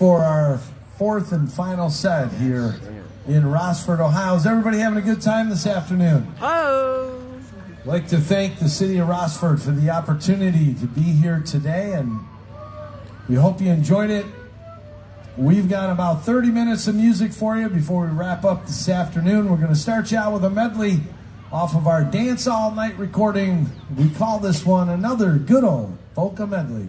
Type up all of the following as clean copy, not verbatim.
For our fourth and final set here in Rossford, Ohio. Is everybody having a good time this afternoon? Oh! I'd like to thank the city of Rossford for the opportunity to be here today, and we hope you enjoyed it. We've got about 30 minutes of music for you before we wrap up this afternoon. We're going to start you out with a medley off of our Dance All Night recording. We call this one Another Good Old Polka Medley.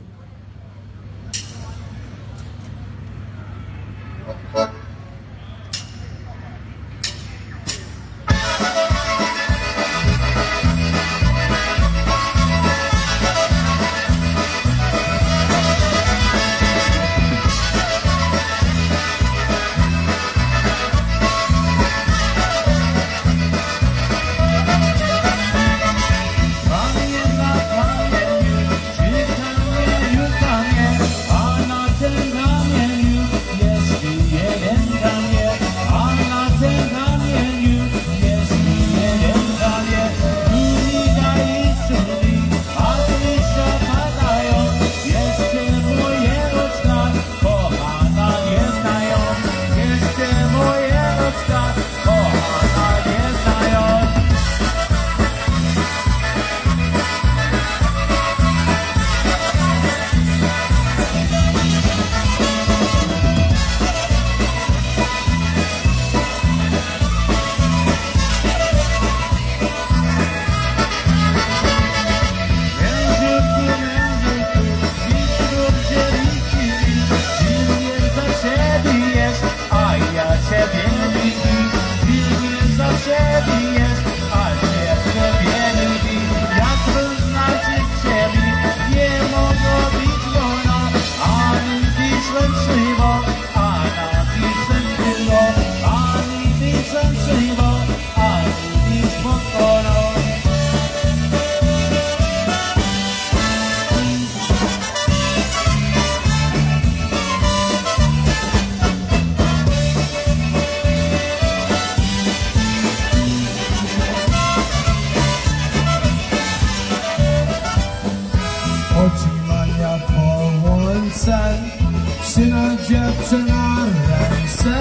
Syna dziewczyna ręce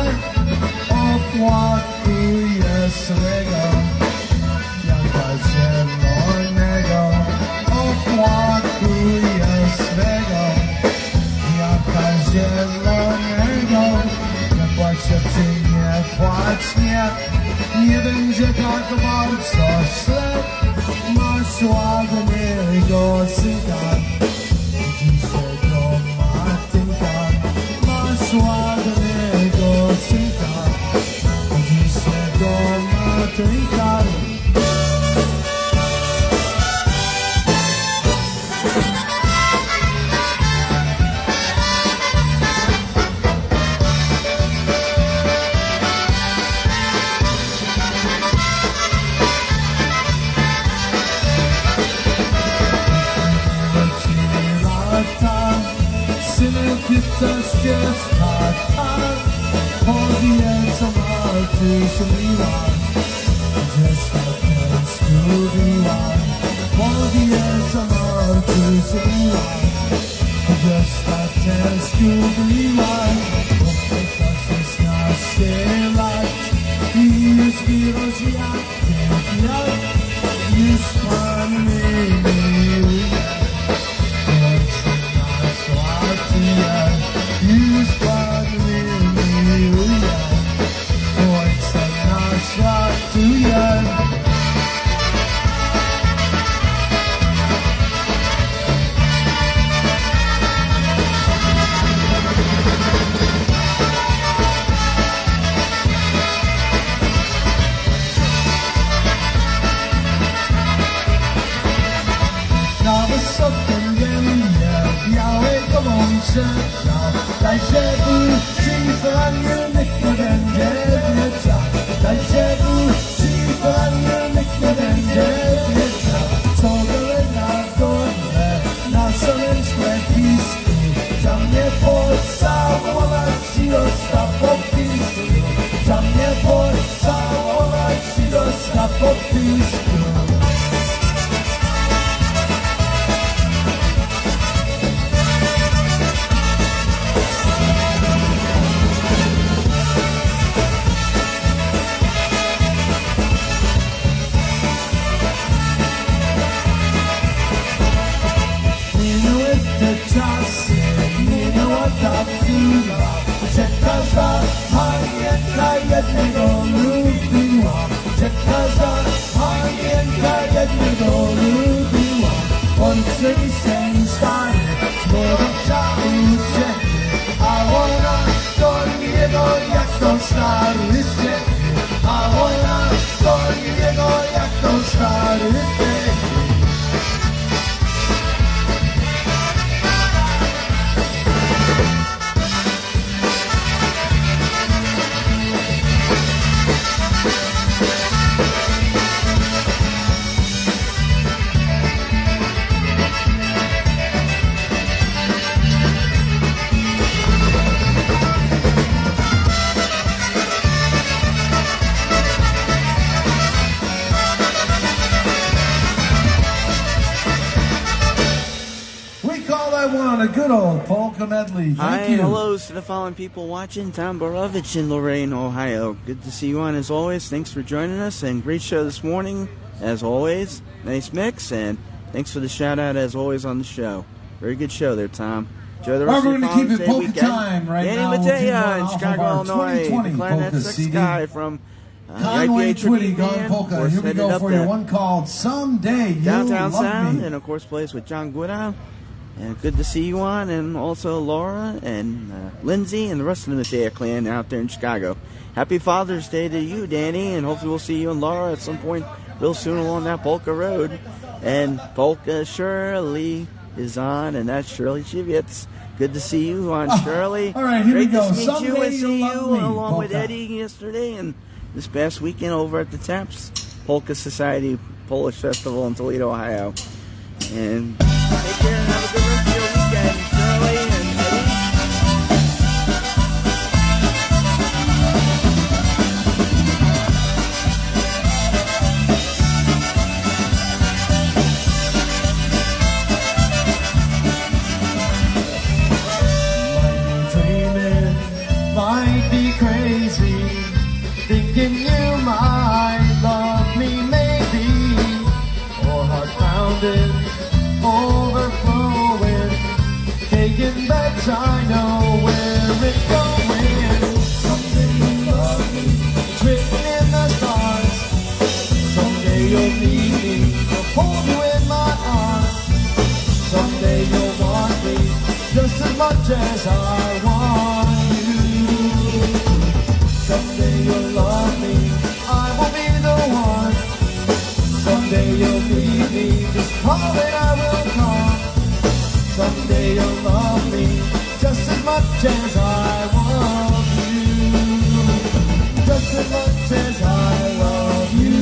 opłakuje swego, jaka zielonego opłakuje swego, jaka zielonego. Nie płacz dziewczynie, nie płacz, nie będzie tak bardzo źle. Masz ładnego synka, ładnego synka, dzisiejszego matynka. Synek, pytasz się z tata, powiedz, co Matyś miła, gdzieś tak tęskniła. Powiedz, co Matyś miła, gdzieś tak tęskniła. Popyta 16 lat i już widać jak ten kwiat, już pan miłuje. Już Pan miłuje, Ojca nasz ratuje. A good old polka medley. Thank you. Hellos to the following people watching. Tom Borovich in Lorain, Ohio. Good to see you on as always. Thanks for joining us, and great show this morning as always. Nice mix, and thanks for the shout out as always on the show. Very good show there, Tom. Enjoy the rest of we're your going to keep it polka weekend. time right Danny now. Matea in Chicago, Illinois. Illinois. Clarinet Six Guy from Conway Twitty going polka. Here we go for you. One called Someday You'll Downtown Love Sound, Me. and of course plays with John Guida. And good to see you on, and also Laura and Lindsay and the rest of the Matea clan out there in Chicago. Happy Father's Day to you, Danny, and hopefully we'll see you and Laura at some point real soon along that Polka Road. And Polka Shirley is on, and that's Shirley Chivitz. Good to see you on, Shirley. All right, here Great we go. To meet Someday you and you'll see love you me, along with Polka. Eddie yesterday and this past weekend over at the TAPS Polka Society Polish Festival in Toledo, Ohio. And take care and have a good rest of your weekend, Shirley and Eddie. Might be crazy, thinking you might love me maybe, or heart-pounded, overflowing, taking bets, I know where it's going. Someday you'll love me, it's written in the stars. Someday you'll need me, I'll hold you in my arms. Someday you'll want me, just as much as I want you. Someday you'll love me, I will be the one. Someday you'll need me, just call it, I will come. Someday you'll love me, just as much as I love you. Just as much as I love you.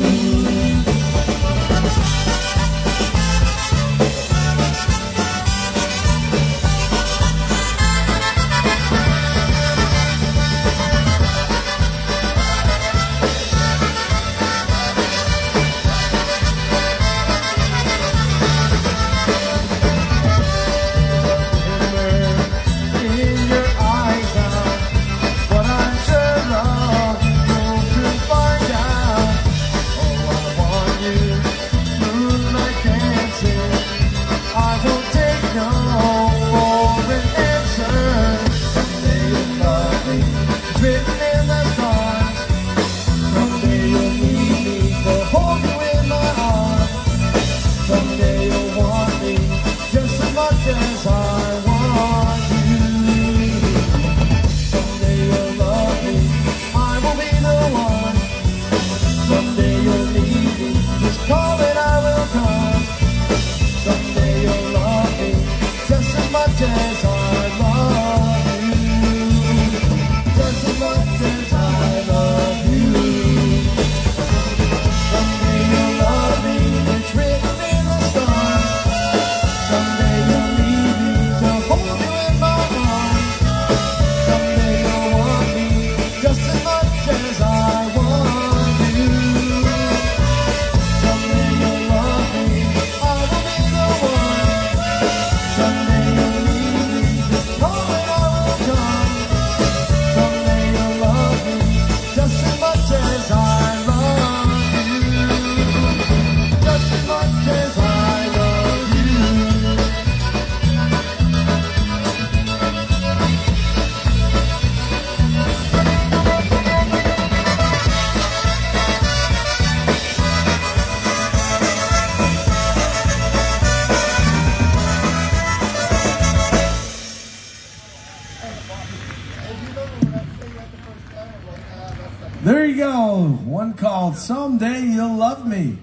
There you go. One called Someday You'll Love Me.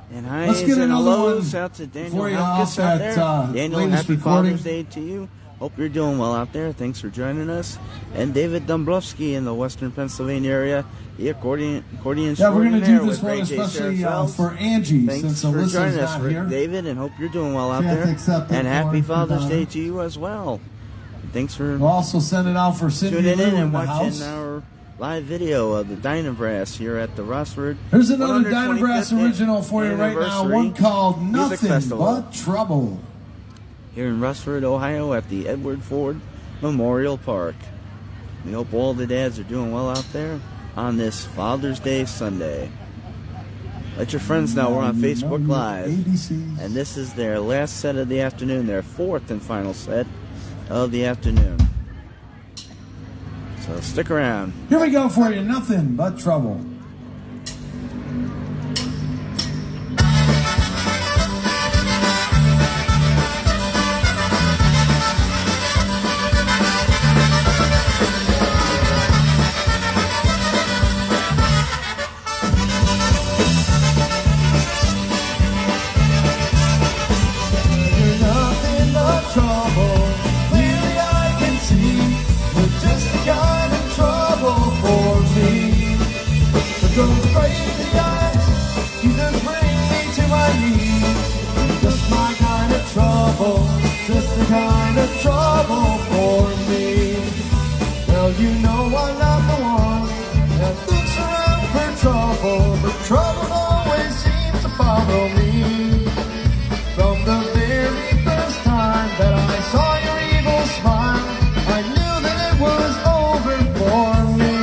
And Let's highs get and another lows one out to Daniel before you Hopkins off out that, there. Daniel, latest happy recording. Father's Day to you. Hope you're doing well out there. Thanks for joining us. And David Dombrowski in the Western Pennsylvania area, the accordion Yeah, we're going to extraordinaire do this with one Ray J. especially Saracels. for Angie, Thanks since for Alyssa's joining us, not here. David, and hope you're doing well out Chance there. accepted And happy for Father's daughter. Day to you as well. Thanks for We'll also send it out for Cindy tuning Lou in in and the watching house. our live video of the DynaBrass here at the Rossford. Here's another 125th DynaBrass original for you right now, anniversary one called Music Nothing Festival. But Trouble. Here in Rossford, Ohio at the Edward Ford Memorial Park. We hope all the dads are doing well out there on this Father's Day Sunday. Let your friends know we're on Facebook Live. ABCs. And this is their last set of the afternoon, their fourth and final set of the afternoon. So stick around. Here we go for you, Nothing But Trouble. You're nothing but trouble. Clearly I can see you're just the kind of trouble for me. But those crazy eyes, you just bring me to my knees. You're just my kind of trouble, just the kind of trouble for me. Well, you know I'm not the one that looks around for trouble, but trouble always seems to follow me. From the very first time that I saw your evil smile, I knew that it was over for me.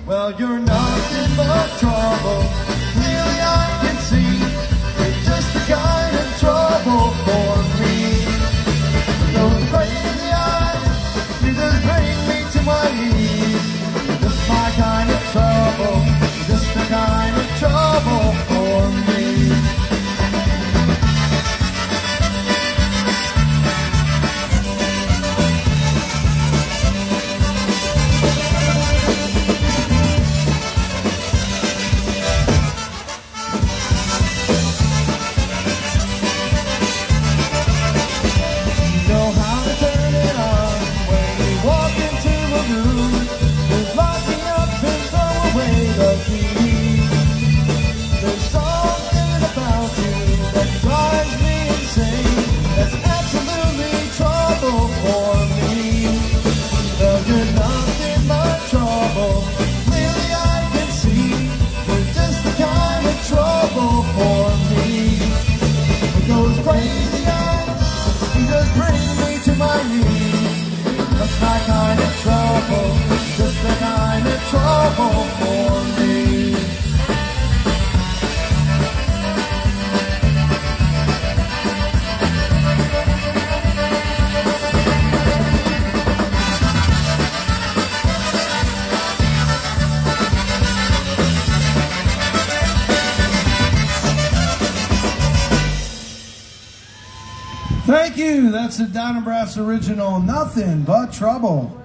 Well, you're nothing but trouble. Clearly I can see you're just the kind of trouble for me. Those crazy eyes, you just bring me to my knees. You're just my kind of trouble, just the kind of trouble for me. You know how to turn it on when you walk into a room. Just lock me up and throw away the key. There's something about you that drives me insane. That's absolutely trouble for me. Well, you're nothing but trouble. Clearly I can see you're just the kind of trouble for me. With those crazy eyes, you just bring me to my knees. That's my kind of trouble, just the kind of trouble for me. Thank you. That's a DynaBrass original, Nothing But Trouble.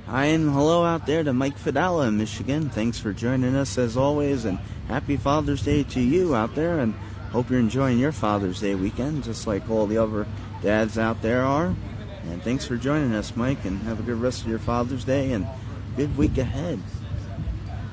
Hi and hello out there to Mike Fidala in Michigan. Thanks for joining us as always, and happy Father's Day to you out there, and hope you're enjoying your Father's Day weekend just like all the other dads out there are. And thanks for joining us, Mike, and have a good rest of your Father's Day and good week ahead.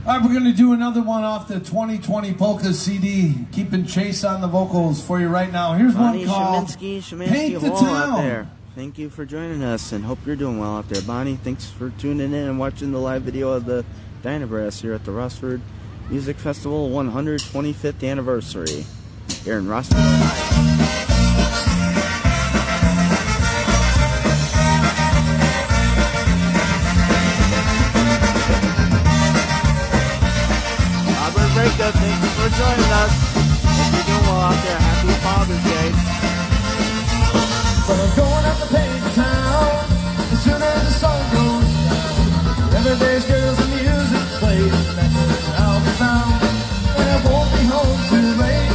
All right, we're going to do another one off the 2020 Polka CD. Keeping Chase on the vocals for you right now. Here's Bonnie one called Shemansky Paint the Hall out Town. there. Thank you for joining us, and hope you're doing well out there. Bonnie, thanks for tuning in and watching the live video of the DynaBrass here at the Rossford Music Festival 125th anniversary here in Rossford, Ohio. Robert Breakup, thank you for joining us. Hope you're doing well out there. Happy Father's Day. But I'm going up to paint the town as soon as the sun goes down. Every day's girls and music plays, and that's where I'll be found. And I won't be home too late,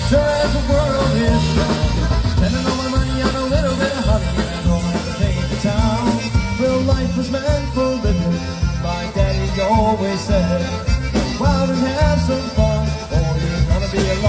sure as the world is round. Spending all my money on a little bit of honey, and I'm going up to paint the town. Well, life was meant for living, my daddy always said. Go out and have some fun, or you're gonna be alone.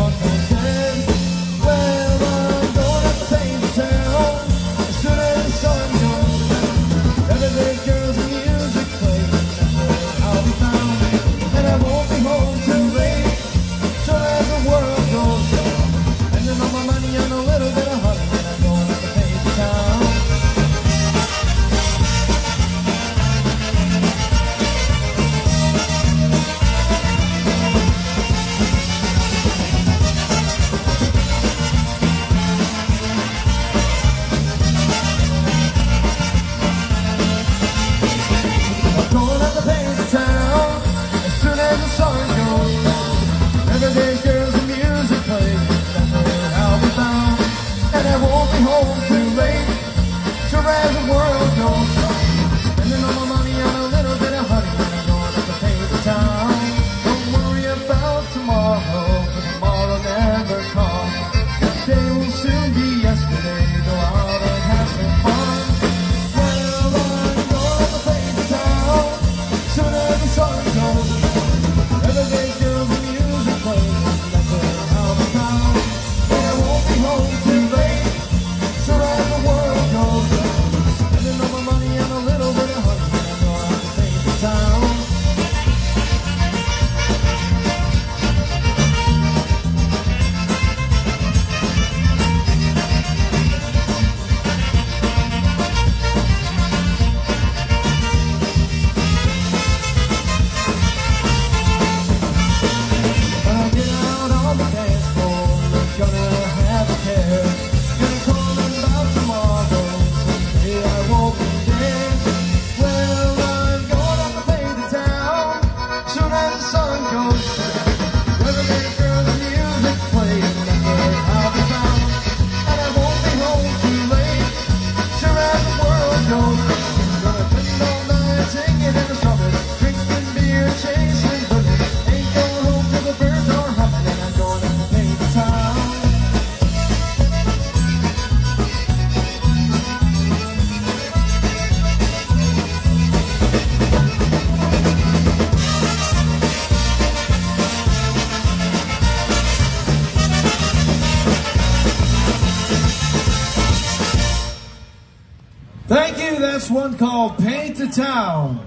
one called Paint the Town.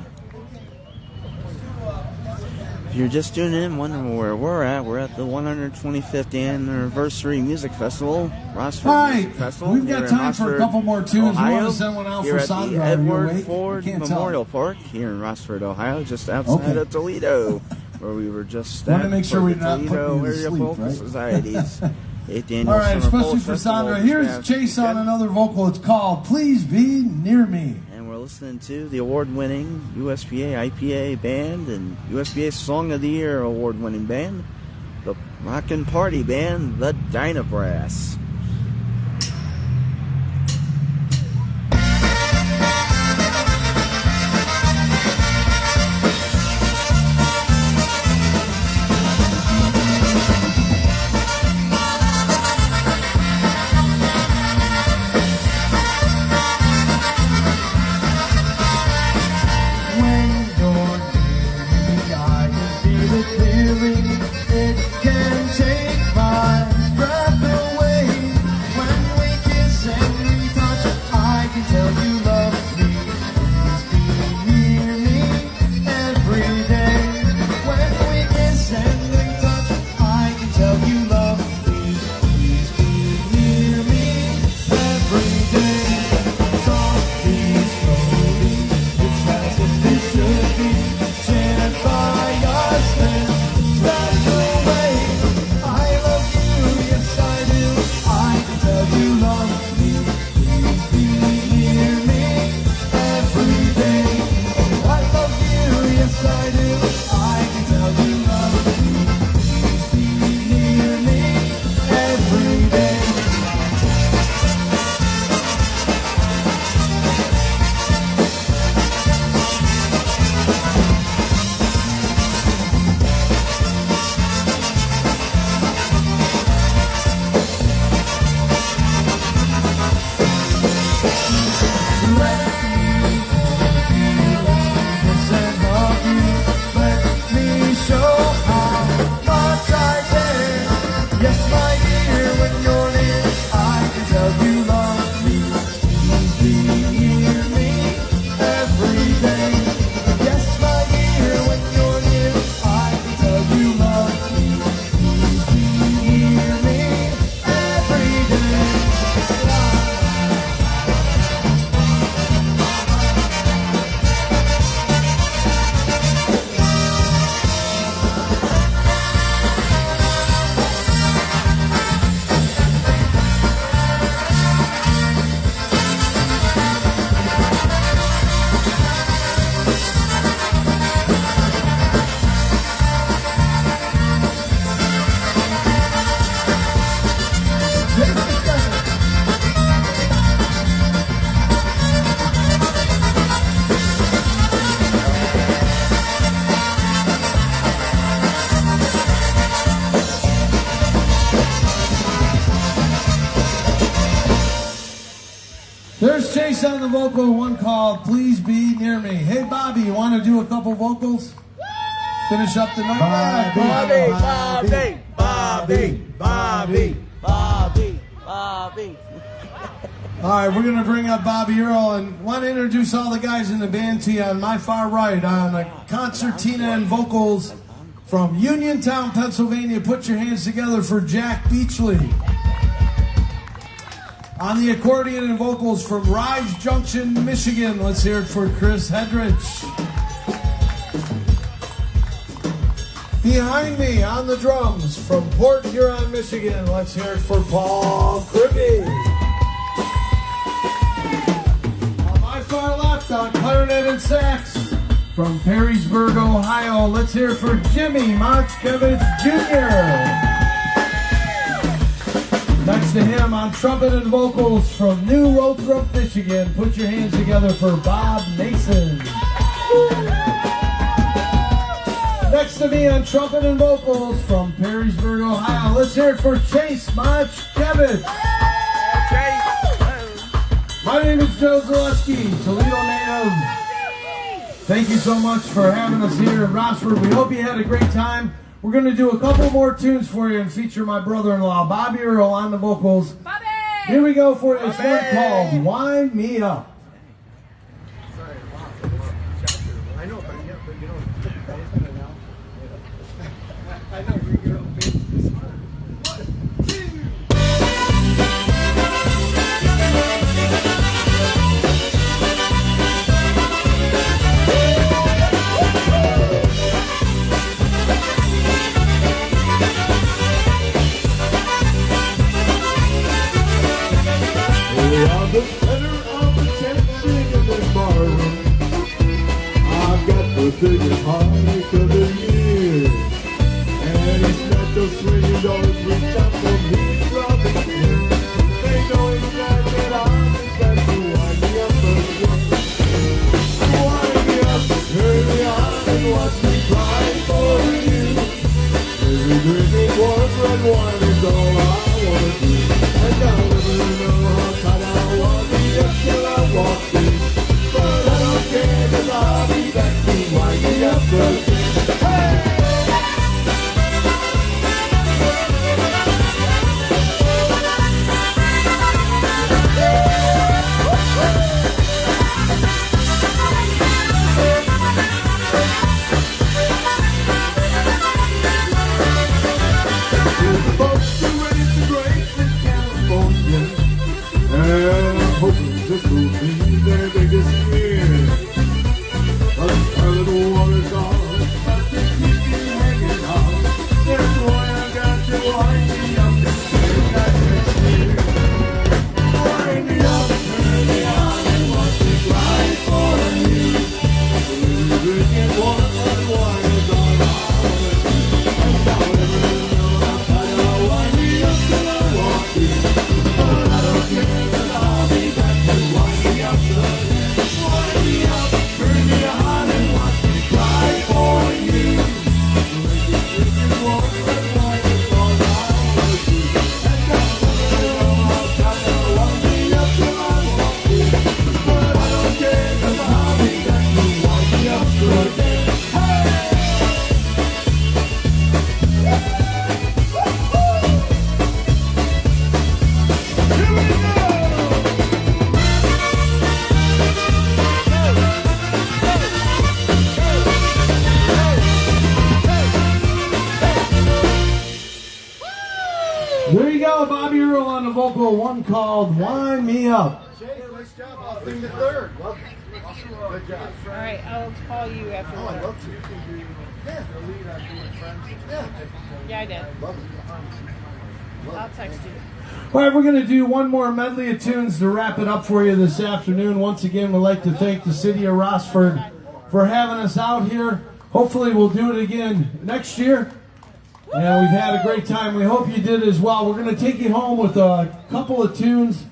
If you're just tuning in, wondering where we're at the 125th Anniversary Music Festival, Rossford All right, Music Festival. we've got here in time for a Rossford, couple more tunes. We Ohio, want to send one out here for at Sandra. the Are you Edward awake? Ford I can't tell. Memorial Park here in Rossford, Ohio, just outside of Toledo, where we were just Want to make sure for we're the not putting Toledo you to Area sleep, Vocal right? Society's 8th Annual All right, Summer especially Folk for Festival Sandra. this Here's past Chase on weekend. another vocal. It's called Please Be Near Me. And we're listening to the award-winning USPA IPA band and USPA Song of the Year award-winning band, the Rockin' Party band, the DynaBrass. When you're near me, I can feel it clearly. It can take my breath away. When we kiss and we touch, I can tell you love me. Please be near me every day. When we kiss and we touch, I can tell you love me. Please be near me every day. Softly, slowly, it's as if it should be shared by us in special way. I love you, yes I do. I can tell you love me. Please be near me every day. I love you, yes I do. I can tell you love me. Please be near me every day. Let me show how much I care. Yes, my dear, when you're near, I can tell you love me. Please be near me every day. Yes, my dear, when you're near, I can tell you love me. Please be near me every day. There's Chase on the vocal, one called Please Be Near Me. Hey, Bobby, you want to do a couple vocals? Finish up the night? Bobby. All right, we're going to bring up Bobby Earl and want to introduce all the guys in the band to you. On my far right, on the concertina and vocals from Uniontown, Pennsylvania. Put your hands together for Jack Beachley. On the accordion and vocals from Rise Junction, Michigan. Let's hear it for Chris Hedrich. Behind me on the drums from Port Huron, Michigan. Let's hear it for Paul Kribbe. On my far left on clarinet and sax from Perrysburg, Ohio. Let's hear it for Jimmy Mochkevich Jr. Next to him on trumpet and vocals from New Lothrop, Michigan. Put your hands together for Bob Mason. Next to me on trumpet and vocals from Perrysburg, Ohio. Let's hear it for Chase Mochkevich. My name is Joe Zaleski, Toledo native. Thank you so much for having us here in Rossford. We hope you had a great time. We're going to do a couple more tunes for you and feature my brother-in-law, Bobby Earl, on the vocals. Bobby! Here we go for this one called Wind Me Up. the biggest heartache of the year. And he's not those swinging doors we jump from his rubber skin. They know exactly that I'm expected to wind me up again. Wind me up, turn me on, and watch me cry for you. Every drinking warm red wine is all I wanna do. And I'll never know how tight I want me up till I walk in. But I don't care, 'cause I'll be back to wind me up again. Hey! This will be their biggest year. Our little waterfall, but to keep you hanging on. That's why I got to wind me up and sing that next year. Wind me up, turn me on, and watch me cry for you. Drinking warm red wine is all I wanna do. And I'll never know how tight I'll wind me up till I walk in. But I don't care, 'cause I'll be back to wind me up again. Wind me up, turn me on, and watch me cry for you. Drinking warm red wine is all I wanna do. And I'll never know how tight I'll wind me up till I walk in. But I don't care, 'cause I'll be back to wind me up again. Hey! Here we go! There you go, Bobby Earl on the vocal, one called Wind Me Up. Nice job. I'll sing the third. Love it. Good job. All right, I'll call you after Oh, I work. love to. Yeah. Yeah. Yeah, I did. Love it. I'll text you. All right, we're going to do one more medley of tunes to wrap it up for you this afternoon. Once again, we'd like to thank the city of Rossford for having us out here. Hopefully, we'll do it again next year. And we've had a great time. We hope you did as well. We're going to take you home with a couple of tunes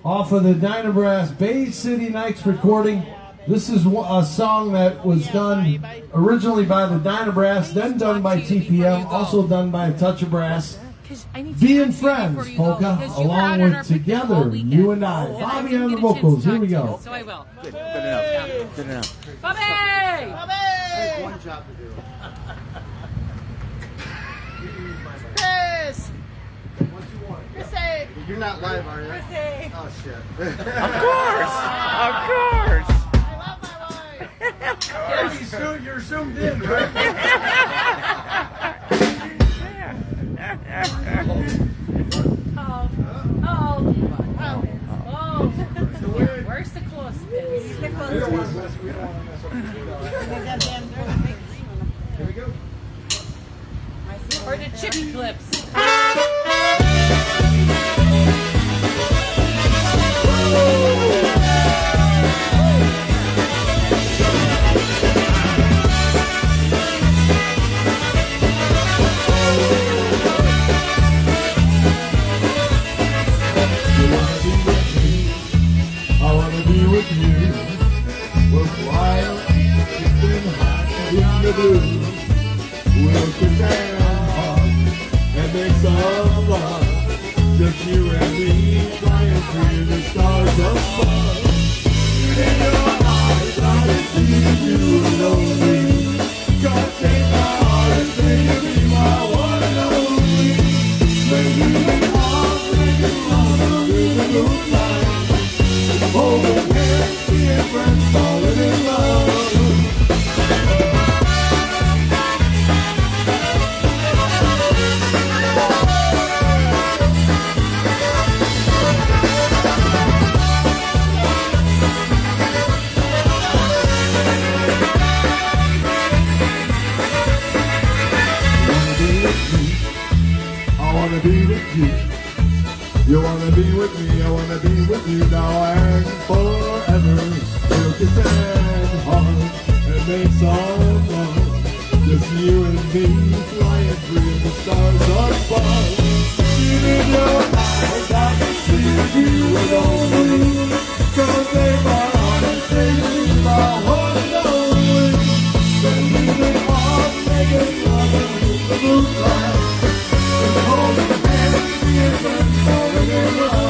off of the DynaBrass Bay City Nights recording. This is a song that was done originally by the DynaBrass, then done by TPM, also done by A Touch of Brass. Being Friends polka, along with Together, You and I. Bobby on the vocals. Here we go. So I will. Good enough. Good enough. Bobby! Hey, one job to do. Chris! What you want? Chrissy! You're not live, are you? Chrissy! Oh, shit. Of course. Of course. I love my wife! You're zoomed in, right? Where's the clothespins? Here we go. Or the chip clips? I wanna be with you. We'll fly up, keeping hot in the blue. We'll kiss and hug and make some love. Just you and me, flying through the stars above. In your eyes, I can see you lonely. God take my heart and say you be my one and only. Make you love through the moonlight. Holding hands, being friends, falling in love. Be with you. You wanna be with me, I wanna be with you now and forever. We'll kiss and hug and it makes all fun. Just you and me flying through the stars are fun. In your eyes I can see you and only, 'cause they are honest, they leave my one and only. Then leaving off, making love in the moonlight, and holding hands, being friends, falling in love.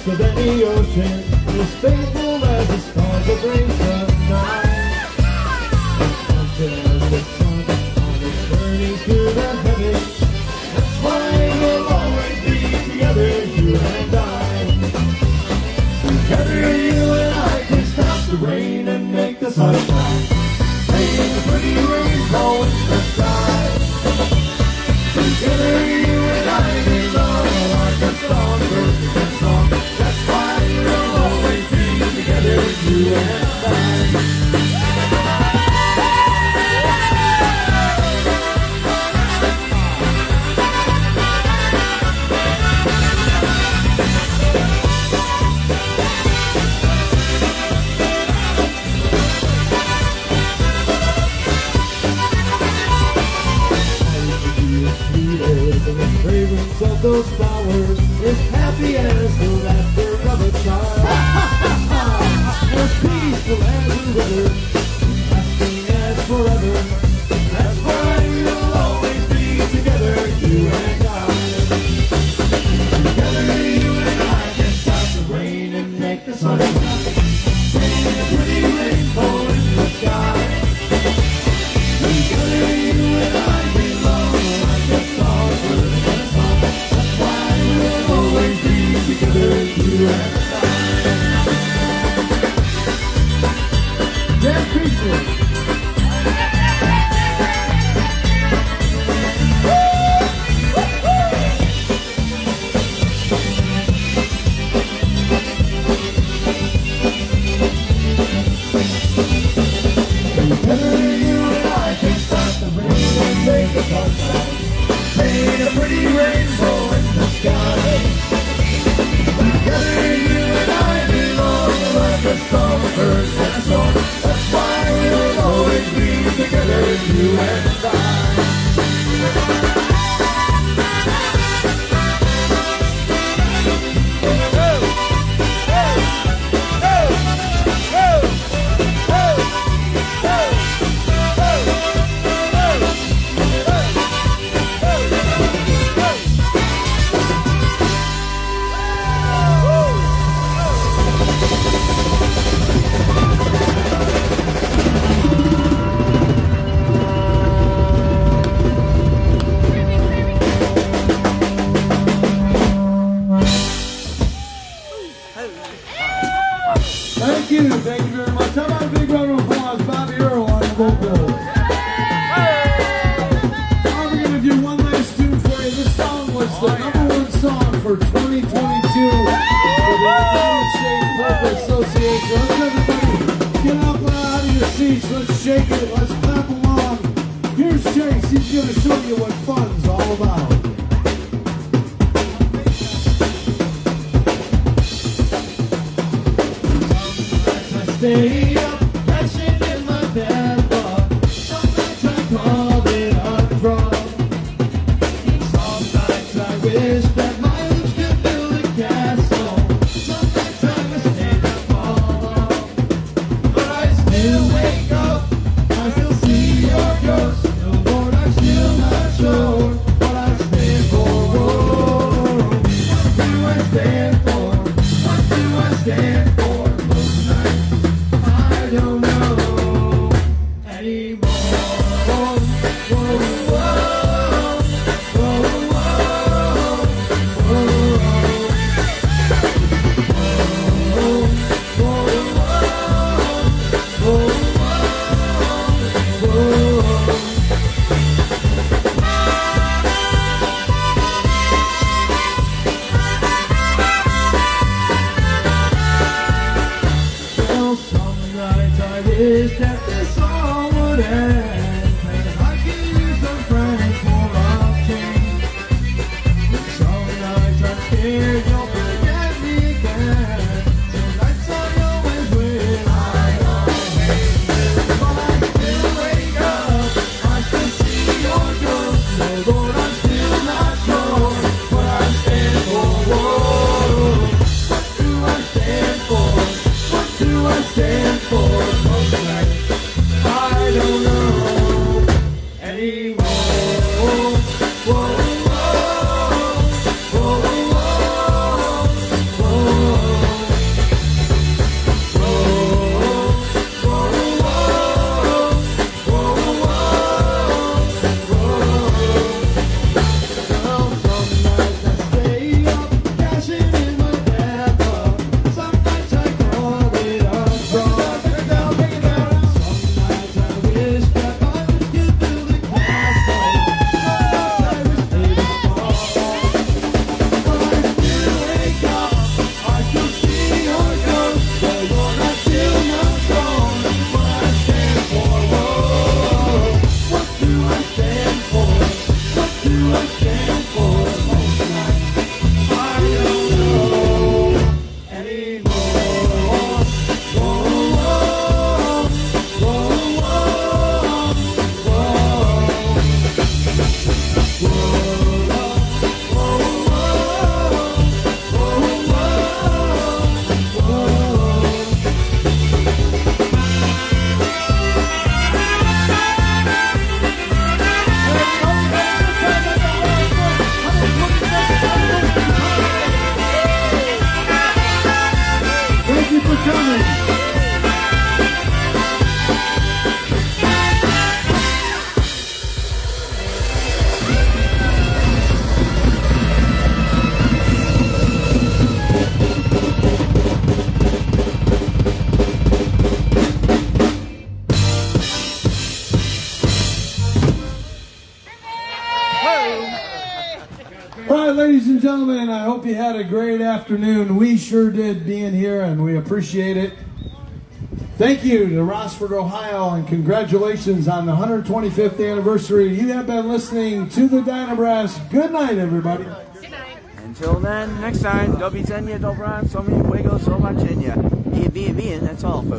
Of any ocean, as faithful as the stars that bring tonight, as constant as the sun on its journey to the heavens. That's why we'll always be together, you and I. Together, you and I can stop the rain and make the sun shine, paint a pretty rainbow in the sky. Together, you and I belong like a songbird and song. You and I. The fragrance of those flowers is happy as the laughter of a child. As peaceful as the river, lasting as forever. That's why we'll always be together, you and I. Together, you and I can stop the rain and make the sun shine, paint a pretty rainbow in the sky. Together, you and I belong like a songbird and a song. That's why we'll always be together, you and I. Dead people. Together you and I can stop the rain and make the sunshine, paint a pretty rainbow in the sky. Together you and I belong like a songbird and a song. That's why we'll always be together, you and I. Thank you very much. How about a big round of applause, Bobby Earl on the vocals. Now we're going to do one last tune for you. This song was the #1 song for 2022 for the United States Polka Association. Let's everybody get up out of your seats. Let's shake it. Let's clap along. Here's Chase. He's going to show you what fun's all about. Stay up, catching in my bed, but sometimes I call it a drug. wish that my lips could build a castle. Some nights I wish they'd fall, but I still wake up, I still see your ghost. No, Lord, I'm still not sure what I stand for. What do I stand for? What do I stand for? Most nights I don't know anymore. Whoa, whoa, whoa, whoa, well, some nights I wish that this all would end, and I could use some friends for a change. And some nights I'm scared you'll forget me again. Some nights I always wish I always will. But I still wake up, I still see your ghost. So Lord, I'm still not sure what I stand for. Whoa, what do I stand for? What do I stand for? Most nights I don't know anymore. Whoa, whoa, whoa, well, some nights I stay up, cashing in my bathtub. Some nights I call it a fraud. Some nights I wish that I could build a castle. Some nights I wish they would fall. But I still wake up, I still see your ghost. So Lord, I'm still not sure what I stand for. Whoa, what do I stand for? What do I stand for? Most nights I don't know anymore. Whoa, whoa, whoa, thank you for coming. All right, ladies and gentlemen, I hope you had a great afternoon. We sure did being here, and we appreciate it. Thank you to Rossford, Ohio, and congratulations on the 125th anniversary. You have been listening to the DynaBrass. Good night, everybody. Good night. Until then, next time, do widzenia, dobranoc, so mi juego, zobaczenia. I that's all, folks.